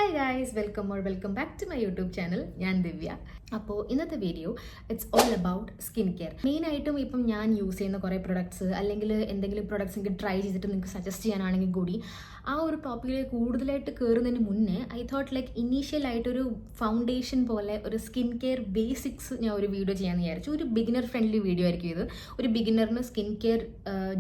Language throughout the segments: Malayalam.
Hi guys, welcome back to my YouTube channel. ഞാൻ ദിവ്യ. അപ്പോൾ ഇന്നത്തെ video it's all about skin care. മെയിനായിട്ടും ഇപ്പം ഞാൻ യൂസ് ചെയ്യുന്ന കുറേ പ്രൊഡക്ട്സ് അല്ലെങ്കിൽ എന്തെങ്കിലും പ്രൊഡക്ട്സ് നിങ്ങൾക്ക് ട്രൈ ചെയ്തിട്ട് നിങ്ങൾക്ക് സജസ്റ്റ് ചെയ്യാനാണെങ്കിൽ കൂടി ആ ഒരു ടോപ്പിക്കിലേക്ക് കൂടുതലായിട്ട് കയറുന്നതിന് മുന്നേ ഐ തോട്ട് ലൈക്ക് ഇനീഷ്യലായിട്ടൊരു ഫൗണ്ടേഷൻ പോലെ ഒരു സ്കിൻ കെയർ ബേസിക്സ് ഞാൻ ഒരു വീഡിയോ ചെയ്യാമെന്ന് വിചാരിച്ചു. ഒരു ബിഗിനർ ഫ്രണ്ട്ലി വീഡിയോ ആയിരിക്കും ഇത്. ഒരു ബിഗിനറിന് സ്കിൻ കെയർ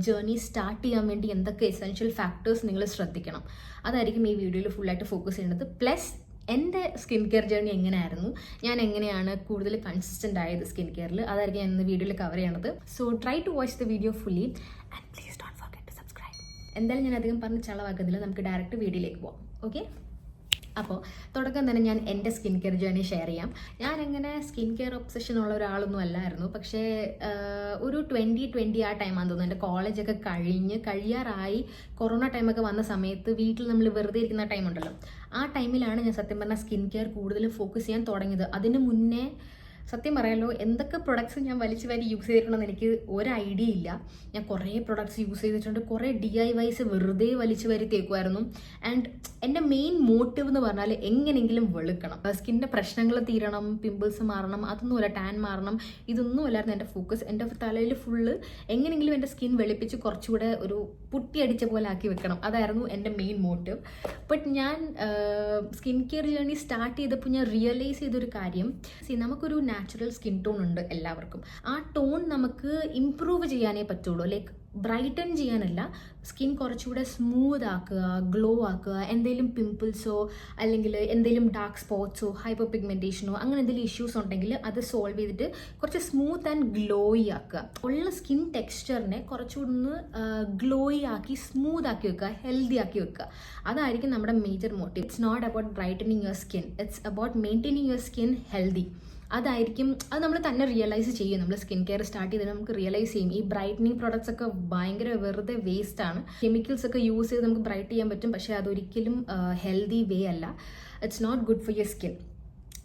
ജേർണി സ്റ്റാർട്ട് ചെയ്യാൻ വേണ്ടി എന്തൊക്കെ എസെൻഷ്യൽ ഫാക്ടേഴ്സ് നിങ്ങൾ ശ്രദ്ധിക്കണം, അതായിരിക്കും ഈ വീഡിയോയിൽ ഫുള്ളായിട്ട് ഫോക്കസ് ചെയ്യുന്നത്. പ്ലസ് എൻ്റെ സ്കിൻ കെയർ ജേർണി എങ്ങനെയായിരുന്നു, ഞാൻ എങ്ങനെയാണ് കൂടുതൽ കൺസിസ്റ്റൻ്റ് ആയത് സ്കിൻ കെയറിൽ, അതായിരിക്കും ഞാൻ ഇന്ന് വീഡിയോയിൽ കവർ ചെയ്യണത്. So try to watch the video fully and please don't forget to subscribe. എന്തായാലും ഞാൻ അധികം പറഞ്ഞ് ചളവാക്കുന്നില്ല, നമുക്ക് ഡയറക്റ്റ് വീഡിയോയിലേക്ക് പോകാം. ഓക്കെ, അപ്പോൾ തുടക്കം തന്നെ ഞാൻ എൻ്റെ സ്കിൻ കെയർ ജേർണി ഷെയർ ചെയ്യാം. ഞാൻ അങ്ങനെ സ്കിൻ കെയർ ഒബ്സഷൻ ഉള്ള ഒരാളൊന്നും അല്ലായിരുന്നു. പക്ഷേ ഒരു 2020 ആ ടൈമാണെന്ന് തോന്നുന്നു, എൻ്റെ കോളേജൊക്കെ കഴിയാറായി കൊറോണ ടൈമൊക്കെ വന്ന സമയത്ത് വീട്ടിൽ നമ്മൾ വെറുതെ ഇരിക്കുന്ന ടൈമുണ്ടല്ലോ, ആ ടൈമിലാണ് ഞാൻ സത്യം പറഞ്ഞാൽ സ്കിൻ കെയർ കൂടുതൽ ഫോക്കസ് ചെയ്യാൻ തുടങ്ങിയത്. അതിന് മുന്നേ സത്യം പറയാലോ, എന്തൊക്കെ പ്രൊഡക്ട്സ് ഞാൻ വലിച്ചു വാരി യൂസ് ചെയ്തിട്ടുണ്ടെന്ന് എനിക്ക് ഒരു ഐഡിയ ഇല്ല. ഞാൻ കുറേ പ്രൊഡക്ട്സ് യൂസ് ചെയ്തിട്ടുണ്ട്, കുറേ DIYs വെറുതെ വലിച്ചു വാരി തേക്കുമായിരുന്നു. ആൻഡ് എൻ്റെ മെയിൻ മോട്ടീവ് എന്ന് പറഞ്ഞാൽ എങ്ങനെയെങ്കിലും വെളുക്കണം, സ്കിന്നിൻ്റെ പ്രശ്നങ്ങൾ തീരണം, പിമ്പിൾസ് മാറണം, അതൊന്നുമല്ല, ടാൻ മാറണം, ഇതൊന്നും അല്ലായിരുന്നു എൻ്റെ ഫോക്കസ്. എൻ്റെ തലയിൽ ഫുള്ള് എങ്ങനെയെങ്കിലും എൻ്റെ സ്കിൻ വെളുപ്പിച്ച് കുറച്ചുകൂടെ ഒരു പുട്ടിയടിച്ച പോലെ ആക്കി വെക്കണം, അതായിരുന്നു എൻ്റെ മെയിൻ മോട്ടീവ്. ബട്ട് ഞാൻ സ്കിൻ കെയർ ജേർണി സ്റ്റാർട്ട് ചെയ്തപ്പോൾ ഞാൻ റിയലൈസ് ചെയ്തൊരു കാര്യം, നമുക്കൊരു നാച്ചുറൽ സ്കിൻ ടോൺ ഉണ്ട് എല്ലാവർക്കും. ആ ടോൺ നമുക്ക് ഇംപ്രൂവ് ചെയ്യാനേ പറ്റുള്ളൂ, ലൈക്ക് ബ്രൈറ്റൻ ചെയ്യാനല്ല, സ്കിൻ കുറച്ചുകൂടെ സ്മൂത്ത് ആക്കുക, ഗ്ലോ ആക്കുക. എന്തെങ്കിലും പിമ്പിൾസോ അല്ലെങ്കിൽ എന്തെങ്കിലും ഡാർക്ക് സ്പോട്ട്സോ ഹൈപ്പർ പിഗ്മെൻറ്റേഷനോ അങ്ങനെ എന്തെങ്കിലും ഇഷ്യൂസ് ഉണ്ടെങ്കിൽ അത് സോൾവ് ചെയ്തിട്ട് കുറച്ച് സ്മൂത്ത് ആൻഡ് ഗ്ലോയി ആക്കുക. ഉള്ള സ്കിൻ ടെക്സ്ചറിനെ കുറച്ചുകൂടെ ഒന്ന് ഗ്ലോയി ആക്കി സ്മൂത്ത് ആക്കി വെക്കുക, ഹെൽത്തി ആക്കി വെക്കുക. അതായിരിക്കും നമ്മുടെ major motive. It's not about brightening your skin, it's about maintaining your skin healthy. അതായിരിക്കും, അത് നമ്മൾ തന്നെ റിയലൈസ് ചെയ്യും. നമ്മൾ സ്കിൻ കെയർ സ്റ്റാർട്ട് ചെയ്തിട്ട് നമുക്ക് റിയലൈസ് ചെയ്യും ഈ ബ്രൈറ്റനിങ് പ്രോഡക്ട്സ് ഒക്കെ ഭയങ്കര വെറുതെ വേസ്റ്റ് ആണ്. കെമിക്കൽസ് ഒക്കെ യൂസ് ചെയ്ത് നമുക്ക് ബ്രൈറ്റ് ചെയ്യാൻ പറ്റും, പക്ഷേ അതൊരിക്കലും ഹെൽത്തി വേ അല്ല. It's not good for your skin.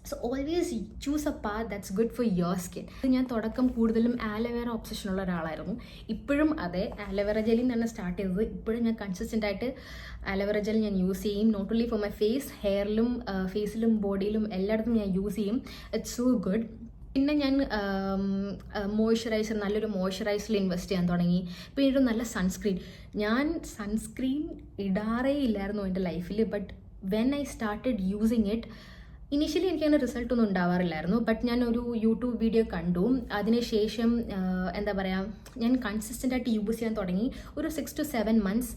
So always choose a path that's good for your skin. ഞാൻ തുടക്കം കൂടുതലും ആലോവേറ ഒബ്സഷൻ ഉള്ള ഒരാളായിരുന്നു. ഇപ്പോഴും അതെ, ആലോവേറ ജെല്ലിൽ നിന്നാണ് സ്റ്റാർട്ട് ചെയ്തത്. ഇപ്പോഴും ഞാൻ കൺസിസ്റ്റൻ്റ് ആയിട്ട് ആലോവേറ ജെൽ ഞാൻ യൂസ് ചെയ്യും. Not only for my face, ഹെയറിലും ഫേസിലും ബോഡിയിലും എല്ലായിടത്തും ഞാൻ യൂസ് ചെയ്യും. It's so good. പിന്നെ ഞാൻ മോയ്സ്ചറൈസർ, നല്ലൊരു മോയ്സ്ചറൈസറിൽ ഇൻവെസ്റ്റ് ചെയ്യാൻ തുടങ്ങി. പിന്നെ ഒരു നല്ല സൺസ്ക്രീൻ. ഞാൻ സൺസ്ക്രീൻ ഇടാറേ ഇല്ലായിരുന്നു എൻ്റെ ലൈഫിൽ. But when I started using it, initially എനിക്കങ്ങനെ റിസൾട്ടൊന്നും ഉണ്ടാവാറില്ലായിരുന്നു. ബട്ട് ഞാൻ ഒരു യൂട്യൂബ് വീഡിയോ കണ്ടു, അതിനുശേഷം എന്താ പറയുക, ഞാൻ കൺസിസ്റ്റൻ്റ് ആയിട്ട് യൂസ് ചെയ്യാൻ തുടങ്ങി. ഒരു 6 to 7 months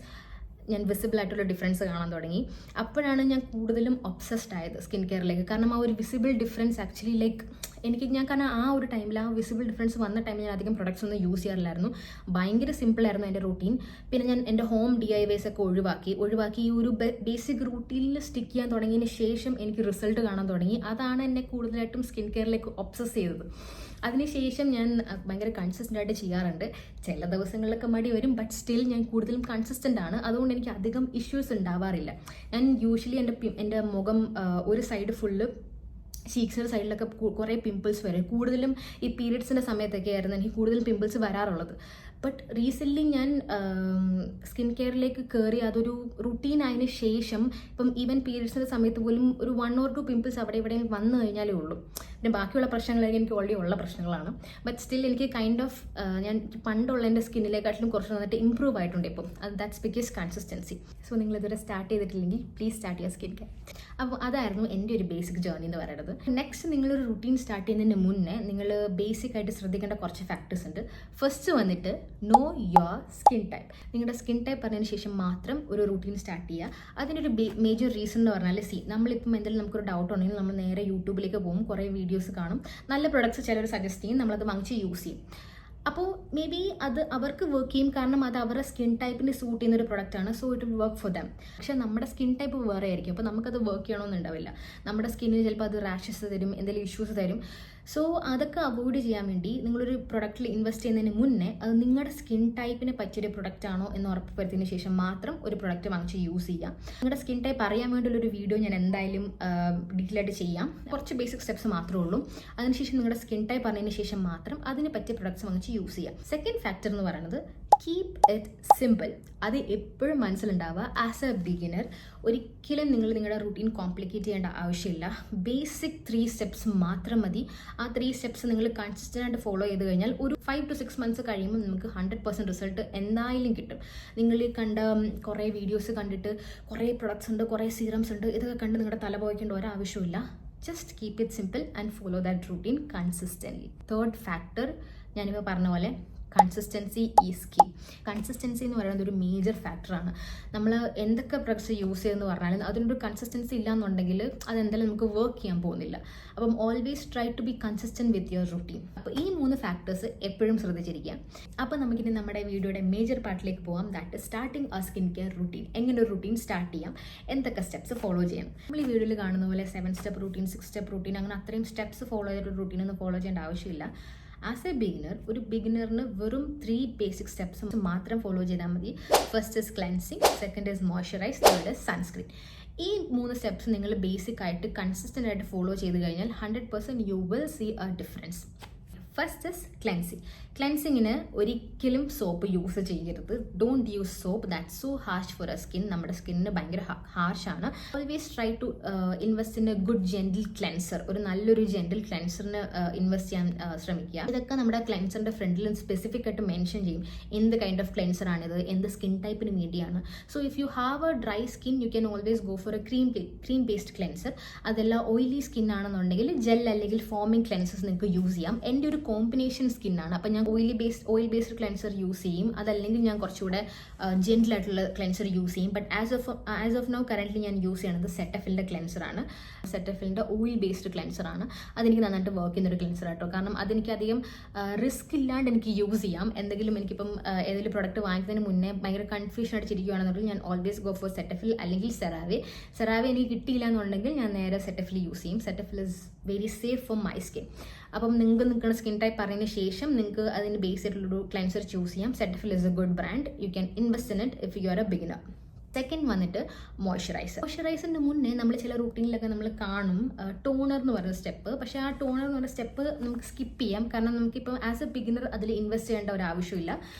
ഞാൻ വിസിബിൾ ആയിട്ടുള്ള ഡിഫറൻസ് കാണാൻ തുടങ്ങി. അപ്പോഴാണ് ഞാൻ കൂടുതലും ഒബ്സസ്ഡ് ആയത് സ്കിൻ കെയറിലേക്ക്. കാരണം ആ ഒരു വിസിബിൾ ഡിഫറൻസ് ആക്ച്വലി ലൈക്ക് കാരണം ആ ഒരു ടൈമിൽ, ആ വിസിബിൾ ഡിഫറൻസ് വന്ന ടൈമിൽ ഞാൻ അധികം പ്രൊഡക്ട്സ് ഒന്നും യൂസ് ചെയ്യാറില്ലായിരുന്നു. ഭയങ്കര സിമ്പിളായിരുന്നു എൻ്റെ റൂട്ടീൻ. പിന്നെ ഞാൻ എൻ്റെ ഹോം DIYs ഒക്കെ ഒഴിവാക്കി ഈ ഒരു ബേസിക് റൂട്ടീനിൽ സ്റ്റിക്ക് ചെയ്യാൻ തുടങ്ങിയതിന് ശേഷം എനിക്ക് റിസൾട്ട് കാണാൻ തുടങ്ങി. അതാണ് എന്നെ കൂടുതലായിട്ടും സ്കിൻ കെയറിലേക്ക് ഒബ്സസ് ചെയ്തത്. അതിനുശേഷം ഞാൻ ഭയങ്കര കൺസിസ്റ്റൻ്റ് ആയിട്ട് ചെയ്യാറുണ്ട്. ചില ദിവസങ്ങളിലൊക്കെ മടി വരും, ബട്ട് സ്റ്റിൽ ഞാൻ കൂടുതലും കൺസിസ്റ്റൻ്റ് ആണ്. അതുകൊണ്ട് എനിക്ക് അധികം ഇഷ്യൂസ് ഉണ്ടാവാറില്ല. ഞാൻ യൂഷ്വലി എൻ്റെ മുഖം ഒരു സൈഡ് ഫുള്ള്, ചീക്സിൻ്റെ സൈഡിലൊക്കെ കുറേ പിമ്പിൾസ് വരും. കൂടുതലും ഈ പീരിയഡ്സിൻ്റെ സമയത്തൊക്കെ ആയിരുന്നു എനിക്ക് കൂടുതലും പിമ്പിൾസ് വരാറുള്ളത്. ബട്ട് റീസെൻ്റ്ലി ഞാൻ സ്കിൻ കെയറിലേക്ക് കയറി അതൊരു റുട്ടീൻ ആയതിനു ശേഷം ഇപ്പം ഈവൻ പീരിയഡ്സിൻ്റെ സമയത്ത് പോലും ഒരു 1 or 2 പിമ്പിൾസ് അവിടെ ഇവിടെ വന്നു കഴിഞ്ഞാലേ ഉള്ളൂ. പിന്നെ ബാക്കിയുള്ള പ്രശ്നങ്ങളൊക്കെ എനിക്ക് ഓൾറെഡി ഉള്ള പ്രശ്നങ്ങളാണ്. ബട്ട് സ്റ്റിൽ എനിക്ക് കൈൻഡ് ഓഫ് ഞാൻ പണ്ടുള്ള എൻ്റെ സ്കിന്നിലേക്കാട്ടിലും കുറച്ച് വന്നിട്ട് ഇമ്പ്രൂവ് ആയിട്ടുണ്ട് ഇപ്പം. That's because consistency. സോ നിങ്ങൾ ഇതുവരെ സ്റ്റാർട്ട് ചെയ്തിട്ടില്ലെങ്കിൽ പ്ലീസ് സ്റ്റാർട്ട് ചെയ്യുക സ്കിൻ കെയർ. അപ്പോൾ അതായിരുന്നു എൻ്റെ ഒരു ബേസിക് ജേർണി എന്ന് പറയുന്നത്. നെക്സ്റ്റ്, നിങ്ങളൊരു റുട്ടീൻ സ്റ്റാർട്ട് ചെയ്യുന്നതിന് മുന്നേ നിങ്ങൾ ബേസിക് ആയിട്ട് ശ്രദ്ധിക്കേണ്ട കുറച്ച് ഫാക്ടേഴ്സ് ഉണ്ട്. ഫസ്റ്റ് വന്നിട്ട് നോ യുവർ സ്കിൻ ടൈപ്പ്. നിങ്ങളുടെ സ്കിൻ ടൈപ്പ് പറഞ്ഞതിന് ശേഷം മാത്രം ഒരു റുട്ടീൻ സ്റ്റാർട്ട് ചെയ്യുക. അതിനൊരു മേജർ റീസൺ എന്ന് പറഞ്ഞാൽ, നമ്മളിപ്പം എന്തെങ്കിലും നമുക്കൊരു ഡൗട്ട് ഉണ്ടെങ്കിൽ നമ്മൾ നേരെ യൂട്യൂബിലേക്ക് പോകും, കുറേ വീഡിയോസ് കാണും, നല്ല പ്രൊഡക്ട്സ് ചിലർ സജസ്റ്റ് ചെയ്യും, നമ്മളത് വാങ്ങിച്ച് യൂസ് ചെയ്യും. അപ്പോൾ മേ ബി അത് അവർക്ക് വർക്ക് ചെയ്യും, കാരണം അത് അവരുടെ സ്കിൻ ടൈപ്പിന് സൂട്ട് ചെയ്യുന്ന ഒരു പ്രൊഡക്റ്റാണ്. So it will work for them. പക്ഷേ നമ്മുടെ സ്കിൻ ടൈപ്പ് വേറെ ആയിരിക്കും, അപ്പോൾ നമുക്കത് വർക്ക് ചെയ്യണമെന്നുണ്ടാവില്ല. നമ്മുടെ സ്കിന്നിന് ചിലപ്പോൾ അത് റാഷസ് തരും, എന്തെങ്കിലും ഇഷ്യൂസ് തരും. സോ അതൊക്കെ അവോയ്ഡ് ചെയ്യാൻ വേണ്ടി നിങ്ങളൊരു പ്രൊഡക്റ്റിൽ ഇൻവെസ്റ്റ് ചെയ്യുന്നതിന് മുന്നേ അത് നിങ്ങളുടെ സ്കിൻ ടൈപ്പിന് പറ്റിയൊരു പ്രൊഡക്റ്റ് ആണോ എന്ന് ഉറപ്പുവരുത്തിയതിന് ശേഷം മാത്രം ഒരു പ്രൊഡക്റ്റ് വാങ്ങിച്ച് യൂസ് ചെയ്യുക. നിങ്ങളുടെ സ്കിൻ ടൈപ്പ് അറിയാൻ വേണ്ടിയുള്ളൊരു വീഡിയോ ഞാൻ എന്തായാലും ഡീറ്റെയിൽ ആയിട്ട് ചെയ്യാം. കുറച്ച് ബേസിക് സ്റ്റെപ്സ് മാത്രമേ ഉള്ളൂ. അതിനുശേഷം നിങ്ങളുടെ സ്കിൻ ടൈപ്പ് അറിഞ്ഞതിന് ശേഷം മാത്രം അതിന് പറ്റിയ പ്രൊഡക്ട്സ് വാങ്ങിച്ച് യൂസ് ചെയ്യുക. സെക്കൻഡ് ഫാക്ടർ എന്ന് പറയുന്നത് കീപ് ഇറ്റ് സിമ്പിൾ. അത് എപ്പോഴും മനസ്സിലുണ്ടാവുക. ആസ് എ ബിഗിനർ ഒരിക്കലും നിങ്ങൾ നിങ്ങളുടെ റൂട്ടീൻ കോംപ്ലിക്കേറ്റ് ചെയ്യേണ്ട ആവശ്യമില്ല. ബേസിക് 3 സ്റ്റെപ്സ് മാത്രം മതി. ആ 3 സ്റ്റെപ്സ് നിങ്ങൾ കൺസിസ്റ്റൻ്റ് ആയിട്ട് ഫോളോ ചെയ്ത് കഴിഞ്ഞാൽ ഒരു 5 to 6 months കഴിയുമ്പോൾ നിങ്ങൾക്ക് 100% റിസൾട്ട് എന്തായാലും കിട്ടും. നിങ്ങൾ ഈ കണ്ട കുറേ വീഡിയോസ് കണ്ടിട്ട് കുറേ പ്രൊഡക്ട്സ് ഉണ്ട്, കുറേ സീറംസ് ഉണ്ട്, ഇതൊക്കെ കണ്ട് നിങ്ങളുടെ തല പോയിക്കേണ്ട ഒരാവശ്യമില്ല. Just keep it simple and follow that routine consistently. Third factor ഞാനിപ്പോൾ പറഞ്ഞ പോലെ കൺസിസ്റ്റൻസി ഈസ് കീ. കൺസിസ്റ്റൻസി എന്ന് പറയുന്നത് ഒരു മേജർ ഫാക്ടറാണ്. നമ്മൾ എന്തൊക്കെ പ്രൊഡക്ട്സ് യൂസ് ചെയ്യുമെന്ന് പറഞ്ഞാലും അതിനൊരു കൺസിസ്റ്റൻസി ഇല്ലാന്നുണ്ടെങ്കിൽ അതെന്തായാലും നമുക്ക് വർക്ക് ചെയ്യാൻ പോകുന്നില്ല. അപ്പം always try to be consistent with your routine. അപ്പോൾ ഈ 3 ഫാക്ടേഴ്സ് എപ്പോഴും ശ്രദ്ധിച്ചിരിക്കാം. അപ്പോൾ നമുക്കിനി നമ്മുടെ വീഡിയോയുടെ മേജർ പാർട്ടിലേക്ക് പോകാം. ദാറ്റ് സ്റ്റാർട്ടിങ് ആ സ്കിൻ കെയർ റൂട്ടീൻ. എങ്ങനെ ഒരു റൂട്ടീൻ സ്റ്റാർട്ട് ചെയ്യാം, എന്തൊക്കെ സ്റ്റെപ്സ് ഫോളോ ചെയ്യണം. നമ്മൾ ഈ വീഡിയോയിൽ കാണുന്ന പോലെ 7 സ്റ്റെപ്പ് റൂട്ടീൻ, 6 സ്റ്റെപ്പ് റൂട്ടീൻ, അങ്ങനെ അത്രയും സ്റ്റെപ്സ് ഫോളോ ചെയ്തിട്ട് റൂട്ടീൻ ഒന്നും ഫോളോ ചെയ്യേണ്ട ആവശ്യമില്ല. ആസ് എ ബിഗിനർ, ഒരു ബിഗിനറിന് വെറും 3 ബേസിക് സ്റ്റെപ്സ് മാത്രം ഫോളോ ചെയ്താൽ മതി. First is cleansing, second is moisturise, third is sunscreen. ഈ 3 സ്റ്റെപ്സ് നിങ്ങൾ ബേസിക് ആയിട്ട് കൺസിസ്റ്റൻ്റ് ആയിട്ട് ഫോളോ ചെയ്ത് കഴിഞ്ഞാൽ 100% you will see a difference. First is cleansing. ക്ലെൻസിങ്ങിന് ഒരിക്കലും സോപ്പ് യൂസ് ചെയ്യരുത്. Don't use soap, that's so harsh for a skin. നമ്മുടെ സ്കിന്നിന് ഭയങ്കര ഹാർഷാണ്. Always try to invest in a good gentle cleanser. ഒരു നല്ലൊരു ജെന്റിൽ ക്ലെൻസറിന് ഇൻവെസ്റ്റ് ചെയ്യാൻ ശ്രമിക്കുക. ഇതൊക്കെ നമ്മുടെ ക്ലെൻസറിന്റെ ഫ്രണ്ടിലും സ്പെസിഫിക് ആയിട്ട് മെൻഷൻ ചെയ്യും എന്ത് കൈൻഡ് ഓഫ് ക്ലെൻസർ ആണിത്, എന്ത് സ്കിൻ ടൈപ്പിന് വേണ്ടിയാണ്. So if you have A dry skin you can always go for A cream based cleanser. അതെല്ലാം ഓയിലി സ്കിൻ ആണെന്നുണ്ടെങ്കിൽ ജെൽ അല്ലെങ്കിൽ ഫോമിംഗ് ക്ലെൻസേഴ്സ് നിങ്ങൾക്ക് യൂസ് ചെയ്യാം. എൻ്റെ ഒരു കോമ്പിനേഷൻ സ്കിന്നാണ്, അപ്പം ഞാൻ ഓയിൽ ബേസ്ഡ് ക്ലെൻസർ യൂസ് ചെയ്യും. അതല്ലെങ്കിൽ ഞാൻ കുറച്ചുകൂടെ ജെന്റിൽ ആയിട്ടുള്ള ക്ലെൻസർ യൂസ് ചെയ്യും. But as of now current ഞാൻ യൂസ് ചെയ്യുന്നത് സെറ്റഫിലിൻ്റെ ക്ലെൻസറാണ്. സെറ്റഫിലിൻ്റെ ഓയിൽ ബേസ്ഡ് ക്ലെൻസറാണ്. അതെനിക്ക് നന്നായിട്ട് വർക്ക് ചെയ്യുന്നൊരു ക്ലെൻസർ ആട്ടോ. കാരണം അതെനിക്ക് അധികം റിസ്ക് ഇല്ലാണ്ട് എനിക്ക് യൂസ് ചെയ്യാം. എന്തെങ്കിലും എനിക്കിപ്പം ഏതെങ്കിലും പ്രൊഡക്റ്റ് വാങ്ങിക്കുന്നതിന് മുന്നേ ഭയങ്കര കൺഫ്യൂഷൻ അടിച്ചിരിക്കുകയാണെന്നുണ്ടെങ്കിൽ ഞാൻ ഓൾവേസ് ഗോ ഫോർ സെറ്റഫിൽ അല്ലെങ്കിൽ സെറാവെ. സെറാവെ എനിക്ക് കിട്ടിയില്ല എന്നുണ്ടെങ്കിൽ ഞാൻ നേരെ സെറ്റഫിൽ യൂസ് ചെയ്യും. Cetaphil is very safe for my skin. അപ്പം നിങ്ങൾക്ക് നിൽക്കുന്ന സ്കിൻ ടൈപ്പ് പറഞ്ഞതിന് ശേഷം നിങ്ങൾക്ക് അതിന് ബേസ് ആയിട്ടുള്ളൊരു ക്ലെൻസർ ചൂസ് ചെയ്യാം. Cetaphil is a good brand. You can invest in it if you are a beginner. Second വന്നിട്ട് മോയ്സ്ചറൈസർ. മോയ്സ്ചറൈസറിന് മുന്നേ നമ്മൾ ചില റൂട്ടീനിലൊക്കെ നമ്മൾ കാണും ടോണർ എന്ന് പറയുന്ന സ്റ്റെപ്പ്. പക്ഷേ ആ ടോണർ എന്ന് പറയുന്ന സ്റ്റെപ്പ് നമുക്ക് സ്കിപ്പ് ചെയ്യാം. കാരണം നമുക്കിപ്പോൾ ആസ് എ ബിഗിനർ അതിൽ ഇൻവെസ്റ്റ് ചെയ്യേണ്ട ഒരു ആവശ്യമില്ല.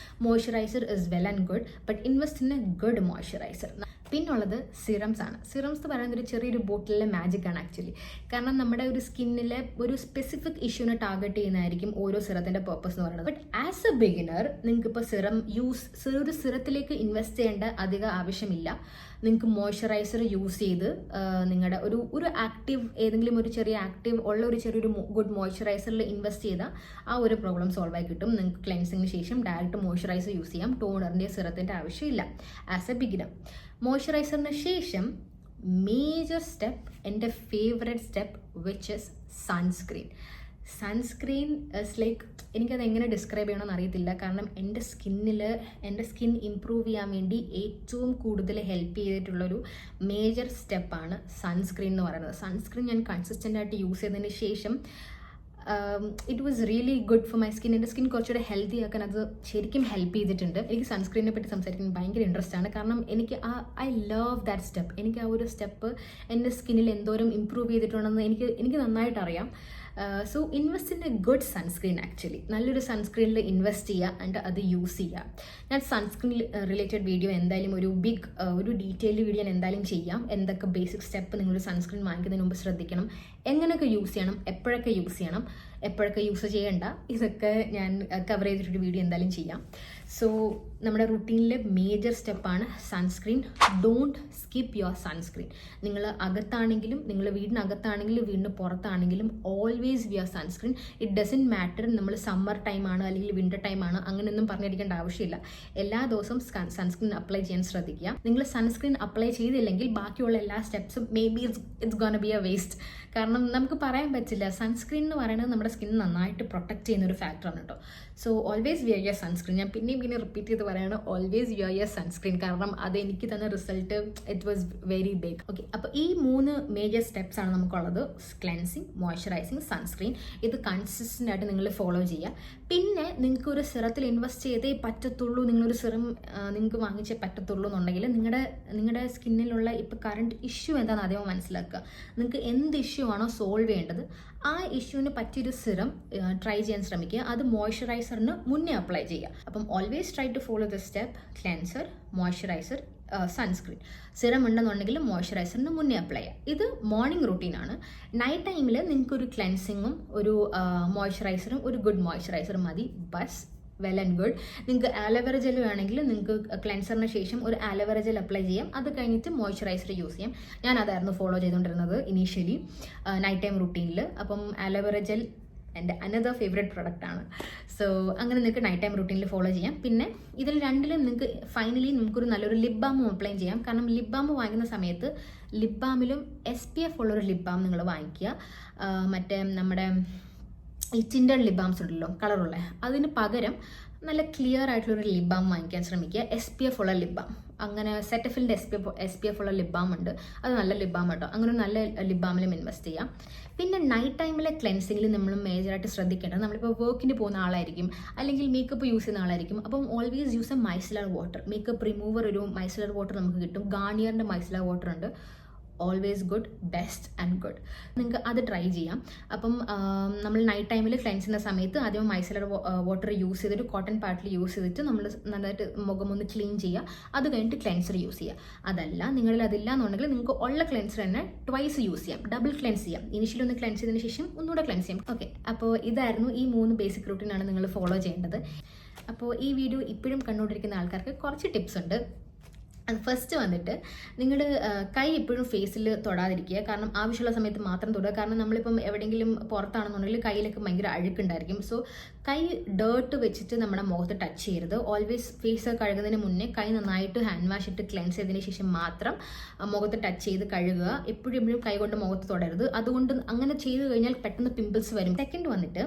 Moisturiser is well and good, but invest in a good moisturiser. പിന്നുള്ളത് സിറംസ് ആണ്. സിറംസ് എന്ന് പറയുന്നത് ഒരു ചെറിയൊരു ബോട്ടിലെ മാജിക് ആണ് ആക്ച്വലി. കാരണം നമ്മുടെ ഒരു സ്കിന്നിലെ ഒരു സ്പെസിഫിക് ഇഷ്യൂവിനെ ടാർഗറ്റ് ചെയ്യുന്നതായിരിക്കും ഓരോ സിറത്തിൻ്റെ പർപ്പസ് എന്ന് പറയുന്നത്. ബട്ട് ആസ് എ ബിഗിനർ നിങ്ങൾക്ക് ഇപ്പോൾ ഒരു സിറത്തിലേക്ക് ഇൻവെസ്റ്റ് ചെയ്യേണ്ട അധിക ആവശ്യമില്ല. നിങ്ങൾക്ക് മോയ്സ്ചറൈസർ യൂസ് ചെയ്ത് നിങ്ങളുടെ ഒരു ആക്റ്റീവ് ഏതെങ്കിലും ഒരു ചെറിയ ആക്റ്റീവ് ഉള്ള ഒരു ചെറിയൊരു ഗുഡ് മോയ്സ്ചറൈസറിൽ ഇൻവെസ്റ്റ് ചെയ്താൽ ആ ഒരു പ്രോബ്ലം സോൾവ് ആയി കിട്ടും. നിങ്ങൾക്ക് ക്ലെൻസിങ്ങിന് ശേഷം ഡയറക്റ്റ് മോയ്സ്ചറൈസർ യൂസ് ചെയ്യാം. ടോണറിൻ്റെ സിറത്തിൻ്റെ ആവശ്യമില്ല ആസ് എ ബിഗിനർ. മോയ്സ്ചറൈസറിന് ശേഷം മേജർ സ്റ്റെപ്പ്, എൻ്റെ favourite step, which is sunscreen. Sunscreen is like, എനിക്കത് എങ്ങനെ ഡിസ്ക്രൈബ് ചെയ്യണമെന്ന് അറിയത്തില്ല. കാരണം എൻ്റെ സ്കിൻ ഇമ്പ്രൂവ് ചെയ്യാൻ വേണ്ടി ഏറ്റവും കൂടുതൽ ഹെൽപ്പ് ചെയ്തിട്ടുള്ളൊരു മേജർ സ്റ്റെപ്പാണ് സൺസ്ക്രീൻ എന്ന് പറയുന്നത്. സൺസ്ക്രീൻ ഞാൻ കൺസിസ്റ്റൻ്റ് ആയിട്ട് യൂസ് ചെയ്തതിന് ശേഷം it was really good for my skin. എൻ്റെ സ്കിൻ കുറച്ചുകൂടെ ഹെൽത്തി ആക്കാൻ അത് ശരിക്കും ഹെൽപ്പ് ചെയ്തിട്ടുണ്ട്. എനിക്ക് സൺസ്ക്രീനെ പറ്റി സംസാരിക്കാൻ ഭയങ്കര ഇൻട്രസ്റ്റ് ആണ്. കാരണം എനിക്ക് ഐ ലവ് ദാറ്റ് സ്റ്റെപ്പ്. എനിക്ക് ആ ഒരു സ്റ്റെപ്പ് എൻ്റെ സ്കിന്നിൽ എന്തോരം ഇമ്പ്രൂവ് ചെയ്തിട്ടുണ്ടെന്ന് എനിക്ക് നന്നായിട്ട് അറിയാം. So invest in a good sunscreen. Actually നല്ലൊരു സൺസ്ക്രീനിൽ ഇൻവെസ്റ്റ് ചെയ്യുക ആൻഡ് അത് യൂസ് ചെയ്യുക. ഞാൻ സൺസ്ക്രീൻ റിലേറ്റഡ് വീഡിയോ എന്തായാലും ഒരു ഡീറ്റെയിൽഡ് വീഡിയോ ഞാൻ എന്തായാലും ചെയ്യാം. എന്തൊക്കെ ബേസിക് സ്റ്റെപ്പ് നിങ്ങൾ സൺസ്ക്രീൻ വാങ്ങിക്കുന്നതിന് മുമ്പ് ശ്രദ്ധിക്കണം, എങ്ങനെയൊക്കെ യൂസ് ചെയ്യണം, എപ്പോഴൊക്കെ യൂസ് ചെയ്യണം, എപ്പോഴൊക്കെ യൂസ് ചെയ്യേണ്ട, ഇതൊക്കെ ഞാൻ കവർ ചെയ്തിട്ടൊരു വീഡിയോ എന്തായാലും ചെയ്യാം. സോ നമ്മുടെ റുട്ടീനിലെ മേജർ സ്റ്റെപ്പാണ് sunscreen. Don't skip your sunscreen. നിങ്ങൾ അകത്താണെങ്കിലും, നിങ്ങൾ വീടിനകത്താണെങ്കിലും വീടിന് പുറത്താണെങ്കിലും always wear sunscreen. It doesn't matter നമ്മൾ സമ്മർ ടൈമാണ് അല്ലെങ്കിൽ വിൻ്റർ ടൈമാണ് അങ്ങനെയൊന്നും പറഞ്ഞിരിക്കേണ്ട ആവശ്യമില്ല. എല്ലാ ദിവസവും സൺസ്ക്രീൻ അപ്ലൈ ചെയ്യാൻ ശ്രദ്ധിക്കുക. നിങ്ങൾ സൺസ്ക്രീൻ അപ്ലൈ ചെയ്തില്ലെങ്കിൽ ബാക്കിയുള്ള എല്ലാ സ്റ്റെപ്സും maybe it's gonna be a waste. കാരണം നമുക്ക് പറയാൻ പറ്റില്ല. സൺസ്ക്രീൻ എന്ന് പറയുന്നത് നമ്മുടെ സ്കിൻ നന്നായിട്ട് പ്രൊട്ടക്ട് ചെയ്യുന്ന ഒരു ഫാക്ടറാണ് കേട്ടോ. So always wear your sunscreen. ഞാൻ പിന്നെയും റിപ്പീറ്റ് ചെയ്ത് പറയുകയാണ്, ഓൾവേസ് വിയർ യുവർ സൺസ്ക്രീൻ. കാരണം അത് എനിക്ക് തന്ന result it was very big. Okay, അപ്പോൾ ഈ 3 മേജർ സ്റ്റെപ്സ് ആണ് നമുക്കുള്ളത്. Cleansing, moisturising, sunscreen. ഇത് കൺസിസ്റ്റൻ്റ് ആയിട്ട് നിങ്ങൾ ഫോളോ ചെയ്യുക. പിന്നെ നിങ്ങൾക്ക് ഒരു സിറത്തിൽ ഇൻവെസ്റ്റ് ചെയ്തേ പറ്റത്തുള്ളൂ, നിങ്ങളൊരു സിറം നിങ്ങൾക്ക് വാങ്ങിച്ചേ പറ്റത്തുള്ളൂ എന്നുണ്ടെങ്കിൽ നിങ്ങളുടെ സ്കിന്നിലുള്ള ഇപ്പോൾ കറണ്ട് ഇഷ്യൂ എന്താണെന്ന് ആദ്യം മനസ്സിലാക്കുക. നിങ്ങൾക്ക് എന്ത് ഇഷ്യൂ ആണോ സോൾവ് ചെയ്യേണ്ടത് ആ ഇഷ്യൂവിന് പറ്റിയൊരു സിറം ട്രൈ ചെയ്യാൻ ശ്രമിക്കുക. അത് മോയ്സ്ചറൈസറിന് മുന്നേ അപ്ലൈ ചെയ്യുക. അപ്പം always try to follow the step: cleanser, moisturiser, sunscreen. Serum ഉണ്ടെന്നുണ്ടെങ്കിൽ മോയ്സ്ചറൈസറിന് മുന്നേ അപ്ലൈ ചെയ്യാം. ഇത് മോർണിംഗ് റൂട്ടീനാണ്. നൈറ്റ് ടൈമിൽ നിങ്ങൾക്കൊരു ക്ലെൻസിങ്ങും ഒരു മോയ്സ്ചറൈസറും ഒരു ഗുഡ് മോയ്സ്ചറൈസറും മതി. Bus well and good. നിങ്ങൾക്ക് ആലോവേറ ജെൽ വേണമെങ്കിൽ നിങ്ങൾക്ക് ക്ലെൻസറിന് ശേഷം ഒരു ആലോവേറ ജെൽ അപ്ലൈ ചെയ്യാം. അത് കഴിഞ്ഞിട്ട് മോയ്സ്ചറൈസർ യൂസ് ചെയ്യാം. ഞാൻ അതായിരുന്നു ഫോളോ ചെയ്തുകൊണ്ടിരുന്നത് ഇനീഷ്യലി നൈറ്റ് ടൈം റുട്ടീനിൽ. അപ്പം ആലോവേറ ജെൽ എൻ്റെ അനദർ ഫേവറേറ്റ് പ്രൊഡക്റ്റാണ്. സോ അങ്ങനെ നിങ്ങൾക്ക് നൈറ്റ് ടൈം റുട്ടീനിൽ ഫോളോ ചെയ്യാം. പിന്നെ ഇതിൽ രണ്ടിലും നിങ്ങൾക്ക് ഫൈനലി നമുക്കൊരു നല്ലൊരു ലിപ് ബാമും അപ്ലൈ ചെയ്യാം. കാരണം ലിപ് ബാം വാങ്ങുന്ന സമയത്ത് ലിപ് ബാമിലും SPF ഉള്ളൊരു ലിപ് ബാം നിങ്ങൾ വാങ്ങിക്കുക. മറ്റേ നമ്മുടെ ഈ ടിൻഡഡ് ലിപ് ബാംസ് ഉണ്ടല്ലോ കളറുള്ള, അതിന് പകരം നല്ല ക്ലിയർ ആയിട്ടുള്ളൊരു ലിപ് ബാം വാങ്ങിക്കാൻ ശ്രമിക്കുക. SPF ഉള്ള ലിപ് ബാം. അങ്ങനെ സെറ്റഫിലിൻ്റെ SPF ഉള്ള ലിപ് ബാം ഉണ്ട്. അത് നല്ല ലിപ് ബാം കേട്ടോ. അങ്ങനെ ഒരു നല്ല ലിപ് ബാമിലും ഇൻവെസ്റ്റ് ചെയ്യാം. പിന്നെ നൈറ്റ് ടൈമിലെ ക്ലെൻസിങ്ങിൽ നമ്മൾ മേജറായിട്ട് ശ്രദ്ധിക്കേണ്ടത്, നമ്മളിപ്പോൾ വർക്കിന് പോകുന്ന ആളായിരിക്കും അല്ലെങ്കിൽ മേക്കപ്പ് യൂസ് ചെയ്യുന്ന ആളായിരിക്കും. അപ്പം always use a micellar water. Makeup remover ഒരു മൈസലർ വാട്ടർ നമുക്ക് കിട്ടും. ഗാർണിയറിൻ്റെ മൈസലർ വാട്ടർ ഉണ്ട്. Always good, best and good. നിങ്ങൾക്ക് അത് ട്രൈ ചെയ്യാം. അപ്പം നമ്മൾ നൈറ്റ് ടൈമിൽ ക്ലെൻസ് ചെയ്യുന്ന സമയത്ത് ആദ്യം മൈസലർ വാട്ടർ യൂസ് ചെയ്തിട്ട് കോട്ടൺ പാഡിൽ യൂസ് ചെയ്തിട്ട് നമ്മൾ നന്നായിട്ട് മുഖം ഒന്ന് ക്ലീൻ ചെയ്യുക. അത് കഴിഞ്ഞിട്ട് ക്ലെൻസർ യൂസ് ചെയ്യുക. അതല്ല നിങ്ങളിൽ അതില്ല എന്നുണ്ടെങ്കിൽ നിങ്ങൾക്ക് ഉള്ള ക്ലെൻസർ തന്നെ ട്വൈസ് യൂസ് ചെയ്യാം. ഡബിൾ ക്ലെൻസ് ചെയ്യാം. ഇനിഷ്യലി ഒന്ന് ക്ലെൻസ് ചെയ്തതിന് ശേഷം ഒന്നുകൂടെ ക്ലെൻസ് ചെയ്യാം. ഓക്കെ, അപ്പോൾ ഇതായിരുന്നു ഈ 3 ബേസിക് റൂട്ടീനാണ് നിങ്ങൾ ഫോളോ ചെയ്യേണ്ടത്. അപ്പോൾ ഈ വീഡിയോ ഇപ്പോഴും കണ്ടുകൊണ്ടിരിക്കുന്ന ആൾക്കാർക്ക് കുറച്ച് ടിപ്സ് ഉണ്ട്. അത് ഫസ്റ്റ് വന്നിട്ട് നിങ്ങൾ കൈ എപ്പോഴും ഫേസിൽ തൊടാതിരിക്കുക. കാരണം ആവശ്യമുള്ള സമയത്ത് മാത്രം തൊടുക. കാരണം നമ്മളിപ്പം എവിടെയെങ്കിലും പുറത്താണെന്നുണ്ടെങ്കിൽ കയ്യിലൊക്കെ ഭയങ്കര അഴുക്കുണ്ടായിരിക്കും. സോ കൈ ഡേർട്ട് വെച്ചിട്ട് നമ്മുടെ മുഖത്ത് ടച്ച് ചെയ്യരുത്. ഓൾവേസ് ഫേസ് കഴുകുന്നതിന് മുന്നേ കൈ നന്നായിട്ട് ഹാൻഡ് വാഷ് ഇട്ട് ക്ലെൻസ് ചെയ്തതിന് ശേഷം മാത്രം മുഖത്ത് ടച്ച് ചെയ്ത് കഴുകുക. എപ്പോഴും കൈ കൊണ്ട് മുഖത്ത് തൊടരുത്. അതുകൊണ്ട് അങ്ങനെ ചെയ്ത് കഴിഞ്ഞാൽ പെട്ടെന്ന് പിമ്പിൾസ് വരും. സെക്കൻഡ് വന്നിട്ട്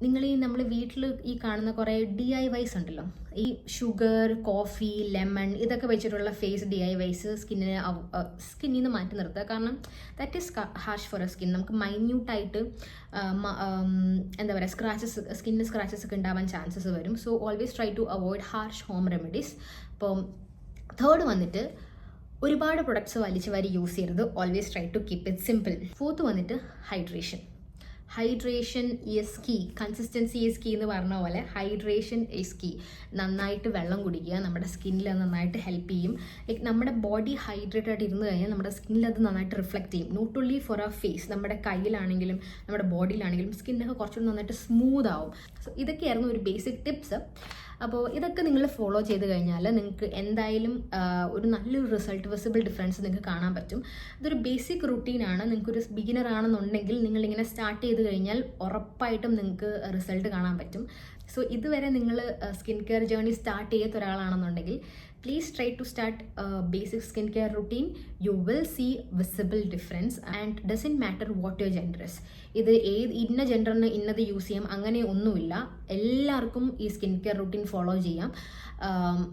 നിങ്ങൾ നമ്മൾ വീട്ടിൽ ഈ കാണുന്ന കുറേ DIYs ഉണ്ടല്ലോ, ഈ ഷുഗർ, കോഫി, ലെമൺ ഇതൊക്കെ വെച്ചിട്ടുള്ള ഫേസ് DIYs സ്കിന്നിൽ നിന്ന് മാറ്റി നിർത്തുക. കാരണം that is harsh for a skin. നമുക്ക് മൈന്യൂട്ടായിട്ട് എന്താ പറയുക സ്കിന്നിന് സ്ക്രാച്ചസ് ഒക്കെ ഉണ്ടാവാൻ ചാൻസസ് വരും. So always try to avoid harsh home remedies. അപ്പം തേർഡ് വന്നിട്ട് ഒരുപാട് പ്രൊഡക്ട്സ് വലിച്ചു വാരി യൂസ് ചെയ്യരുത്. Always try to keep it simple. Fourth വന്നിട്ട് hydration is key. Consistency is key എന്ന് പറഞ്ഞ പോലെ ഹൈഡ്രേഷൻ ഈസ് കീ. നന്നായിട്ട് വെള്ളം കുടിക്കുക. നമ്മുടെ സ്കിന്നിൽ അത് നന്നായിട്ട് ഹെൽപ്പ് ചെയ്യും. ലൈക്ക് നമ്മുടെ ബോഡി ഹൈഡ്രേറ്റഡ് ആയിട്ട് ഇരുന്ന് കഴിഞ്ഞാൽ നമ്മുടെ സ്കിന്നിൽ അത് നന്നായിട്ട് റിഫ്ലക്റ്റ് ചെയ്യും. നോട്ട് ഓൺലി ഫോർ ആ ഫേസ്, നമ്മുടെ കയ്യിലാണെങ്കിലും നമ്മുടെ ബോഡിയിലാണെങ്കിലും സ്കിന്നൊക്കെ കുറച്ചുകൂടി നന്നായിട്ട് സ്മൂത്ത് ആവും. സോ ഇതൊക്കെയായിരുന്നു ഒരു ബേസിക് ടിപ്സ്. അപ്പോൾ ഇതൊക്കെ നിങ്ങൾ ഫോളോ ചെയ്ത് കഴിഞ്ഞാൽ നിങ്ങൾക്ക് എന്തായാലും ഒരു നല്ലൊരു റിസൾട്ട്, വിസിബിൾ ഡിഫറൻസ് നിങ്ങൾക്ക് കാണാൻ പറ്റും. ഇതൊരു ബേസിക് റുട്ടീനാണ്. നിങ്ങൾക്കൊരു ബിഗിനർ ആണെന്നുണ്ടെങ്കിൽ നിങ്ങളിങ്ങനെ സ്റ്റാർട്ട് ചെയ്ത് കഴിഞ്ഞാൽ ഉറപ്പായിട്ടും നിങ്ങൾക്ക് റിസൾട്ട് കാണാൻ പറ്റും. സോ ഇതുവരെ നിങ്ങൾ സ്കിൻ കെയർ ജേർണി സ്റ്റാർട്ട് ചെയ്യാത്ത ഒരാളാണെന്നുണ്ടെങ്കിൽ please try to start a basic skincare routine. You will see visible difference and doesn't matter what your gender is. ഇത് ഇന്ന ജെൻഡറിന് ഇന്നത് യൂസ് ചെയ്യാം അങ്ങനെ ഒന്നുമില്ല. എല്ലാവർക്കും ഈ സ്കിൻ കെയർ റൂട്ടീൻ ഫോളോ ചെയ്യാം.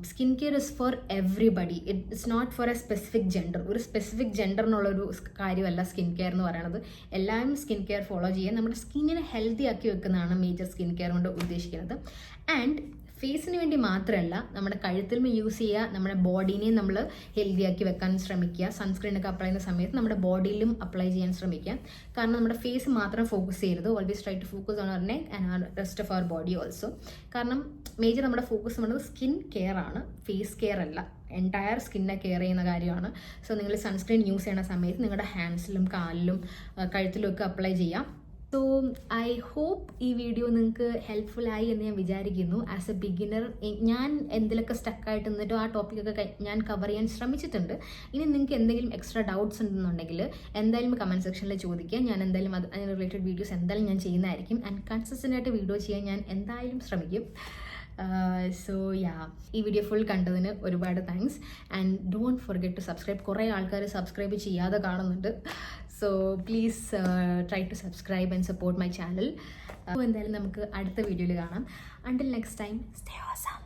Skin care is for everybody. It's not for a specific gender. ഒരു സ്പെസിഫിക് ജെൻഡറിനുള്ളൊരു കാര്യമല്ല സ്കിൻ കെയർ എന്ന് പറയുന്നത്. എല്ലാവരും സ്കിൻ കെയർ ഫോളോ ചെയ്യാം. നമ്മുടെ സ്കിന്നിനെ ഹെൽത്തി ആക്കി വെക്കുന്നതാണ് മേജർ സ്കിൻ കെയർ കൊണ്ട് ഉദ്ദേശിക്കുന്നത്. ആൻഡ് ഫേസിന് വേണ്ടി മാത്രമല്ല, നമ്മുടെ കഴുത്തിലും യൂസ് ചെയ്യുക. നമ്മുടെ ബോഡീനെ നമ്മൾ ഹെൽത്തി ആക്കി വെക്കാൻ ശ്രമിക്കുക. സൺസ്ക്രീനൊക്കെ അപ്ലൈ ചെയ്യുന്ന സമയത്ത് നമ്മുടെ ബോഡിയിലും അപ്ലൈ ചെയ്യാൻ ശ്രമിക്കുക. കാരണം നമ്മുടെ ഫേസ് മാത്രം ഫോക്കസ് ചെയ്യരുത്. Always try to focus on our neck and rest of our body also. കാരണം മേജർ നമ്മുടെ ഫോക്കസ് ചെയ്യുന്നത് സ്കിൻ കെയർ ആണ്, ഫേസ് കെയർ അല്ല. എൻറ്റയർ സ്കിന്നെ കെയർ ചെയ്യുന്ന കാര്യമാണ്. സോ നിങ്ങൾ സൺസ്ക്രീൻ യൂസ് ചെയ്യുന്ന സമയത്ത് നിങ്ങളുടെ ഹാൻഡ്സിലും കാലിലും കഴുത്തിലും ഒക്കെ അപ്ലൈ ചെയ്യാം. സോ ഐ ഹോപ്പ് ഈ വീഡിയോ നിങ്ങൾക്ക് ഹെൽപ്ഫുള്ളായി എന്ന് ഞാൻ വിചാരിക്കുന്നു. ആസ് എ ബിഗിനർ ഞാൻ എന്തിലൊക്കെ സ്റ്റക്കായിട്ട് നിന്നിട്ടോ ആ ടോപ്പിക്കൊക്കെ ഞാൻ കവർ ചെയ്യാൻ ശ്രമിച്ചിട്ടുണ്ട്. ഇനി നിങ്ങൾക്ക് എന്തെങ്കിലും എക്സ്ട്രാ ഡൗട്ട്സ് ഉണ്ടെന്നുണ്ടെങ്കിൽ എന്തായാലും കമൻറ്റ് സെക്ഷനിൽ ചോദിക്കുക. ഞാൻ എന്തായാലും അതിന് റിലേറ്റഡ് വീഡിയോസ് എന്തായാലും ഞാൻ ചെയ്യുന്നതായിരിക്കും. ആൻഡ് കൺസിസ്റ്റൻ്റ് ആയിട്ട് വീഡിയോ ചെയ്യാൻ ഞാൻ എന്തായാലും ശ്രമിക്കും. സോ ഈ വീഡിയോ ഫുൾ കണ്ടതിന് ഒരുപാട് thanks. And don't forget to subscribe. കുറേ ആൾക്കാർ സബ്സ്ക്രൈബ് ചെയ്യാതെ കാണുന്നുണ്ട്. So please try to subscribe and support my channel. എന്തായാലും നമുക്ക് അടുത്ത വീഡിയോയിൽ കാണാം. Until next time, stay awesome.